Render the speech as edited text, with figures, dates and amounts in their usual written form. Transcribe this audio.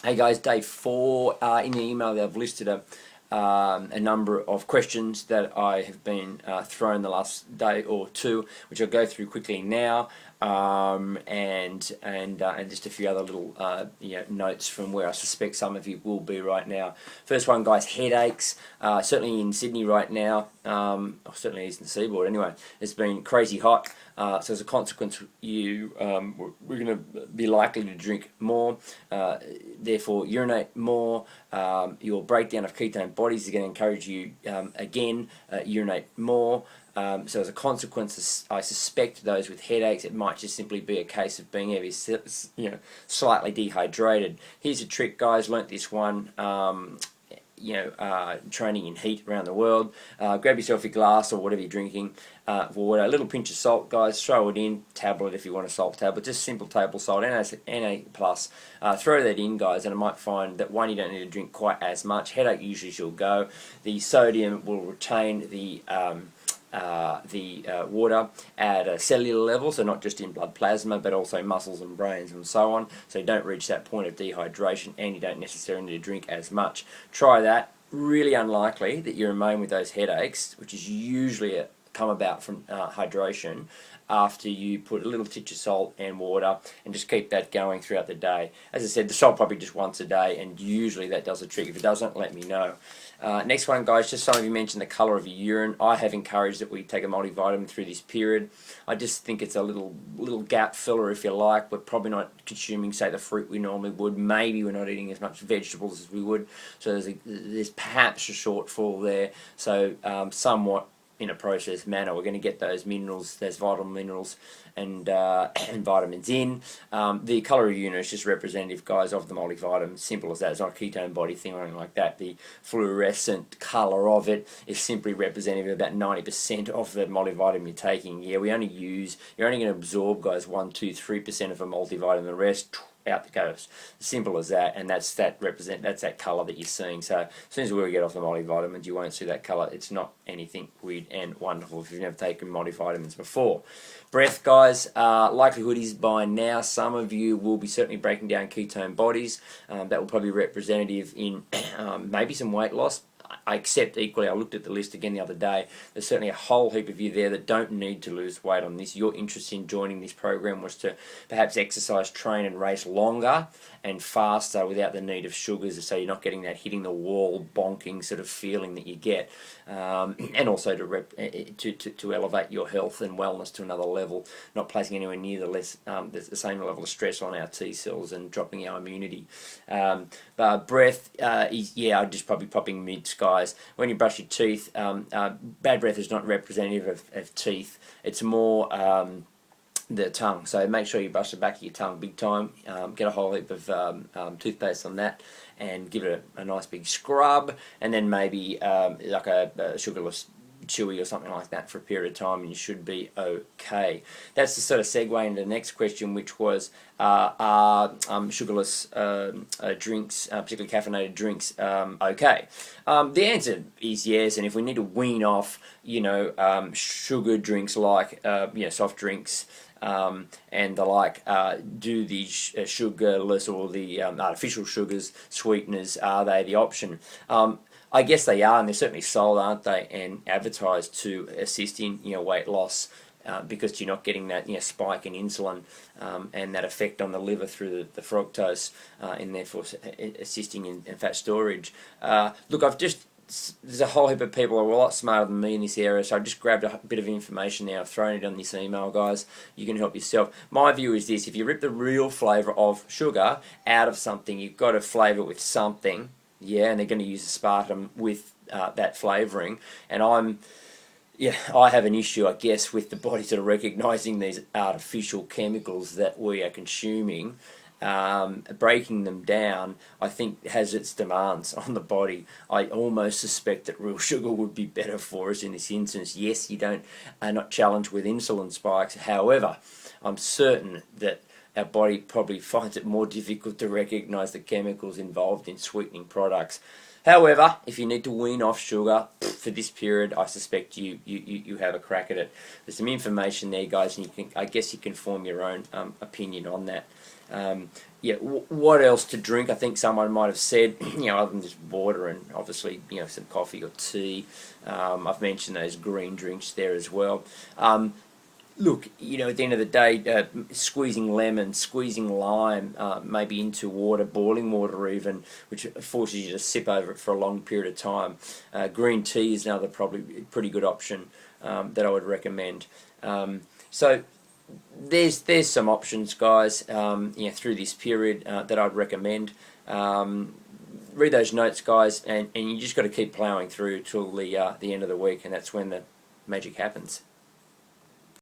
Hey guys, day 4. In the email that I've listed a number of questions that I have been thrown the last day or two, which I'll go through quickly now, and just a few other little notes from where I suspect some of you will be right now. First one, guys, headaches. Certainly in Sydney right now, or certainly eastern seaboard anyway, it's been crazy hot. So as a consequence, we're going to be likely to drink more, therefore urinate more. Your breakdown of ketone bodies is going to encourage you again urinate more. So as a consequence, I suspect those with headaches, it might just simply be a case of being ever, slightly dehydrated. Here's a trick, guys. Learnt this one. Training in heat around the world. Grab yourself a glass or whatever you're drinking, water, a little pinch of salt, guys, throw it in, tablet if you want a salt tablet, just simple table salt, Na+, throw that in, guys, and I might find that one, you don't need to drink quite as much, headache usually will go, the sodium will retain the water at a cellular level, so not just in blood plasma but also muscles and brains and so on, so you don't reach that point of dehydration and you don't necessarily need to drink as much. Try that. Really unlikely that you remain with those headaches, which is usually come about from hydration, after you put a little tinge of salt and water and just keep that going throughout the day. As I said, the salt probably just once a day, and usually that does the trick. If it doesn't, let me know. Next one, guys, just some of you mentioned the colour of your urine. I have encouraged that we take a multivitamin through this period. I just think it's a little gap filler, if you like. We're probably not consuming, say, the fruit we normally would. Maybe we're not eating as much vegetables as we would. So there's perhaps a shortfall there. So somewhat in a processed manner, we're going to get those minerals, those vital minerals and vitamins in. The colour of urine is just representative, guys, of the multivitamin. Simple as that. It's not a ketone body thing or anything like that. The fluorescent colour of it is simply representative of about 90% of the multivitamin you're taking. Yeah, you're only going to absorb, guys, 1, 2, 3% of a multivitamin. The rest out the goes. Simple as that, and that's that colour that you're seeing. So as soon as we get off the multivitamins, you won't see that colour. It's not anything weird and wonderful if you've never taken multivitamins before. Breath, guys, likelihood is by now some of you will be certainly breaking down ketone bodies. That will probably be representative in maybe some weight loss. I accept equally, I looked at the list again the other day, there's certainly a whole heap of you there that don't need to lose weight on this. Your interest in joining this program was to perhaps exercise, train and race longer and faster without the need of sugars, so you're not getting that hitting the wall bonking sort of feeling that you get, and also to elevate your health and wellness to another level, not placing anywhere near the same level of stress on our T cells and dropping our immunity. But breath, I'm just probably popping mids, guys. When you brush your teeth, bad breath is not representative of teeth. It's more the tongue. So make sure you brush the back of your tongue big time. Get a whole heap of toothpaste on that and give it a nice big scrub, and then maybe like a sugarless chewy or something like that for a period of time, and you should be okay. That's the sort of segue into the next question, which was are sugarless drinks, particularly caffeinated drinks, okay? The answer is yes, and if we need to wean off, sugar drinks like soft drinks and the like, do the sugarless or the artificial sugars, sweeteners, are they the option? I guess they are, and they're certainly sold, aren't they, and advertised to assist in weight loss, because you're not getting that spike in insulin and that effect on the liver through the fructose, and therefore assisting in fat storage. Look, there's a whole heap of people who are a lot smarter than me in this area, so I just grabbed a bit of information now, I've thrown it on this email, guys. You can help yourself. My view is this: if you rip the real flavour of sugar out of something, you've got to flavour it with something. Yeah, and they're going to use aspartame with that flavouring, and I have an issue, I guess, with the body sort of recognising these artificial chemicals that we are consuming. Breaking them down, I think, has its demands on the body. I almost suspect that real sugar would be better for us in this instance. Yes, are not challenged with insulin spikes. However, I'm certain that our body probably finds it more difficult to recognise the chemicals involved in sweetening products. However, if you need to wean off sugar for this period, I suspect you have a crack at it. There's some information there, guys, and I guess you can form your own opinion on that. Yeah, what else to drink? I think someone might have said, other than just water and obviously, some coffee or tea. I've mentioned those green drinks there as well. Look, at the end of the day, squeezing lemon, squeezing lime, maybe into water, boiling water even, which forces you to sip over it for a long period of time. Green tea is another probably pretty good option that I would recommend. So there's some options, guys, through this period that I'd recommend. Read those notes, guys, and you just got to keep ploughing through till the end of the week, and that's when the magic happens.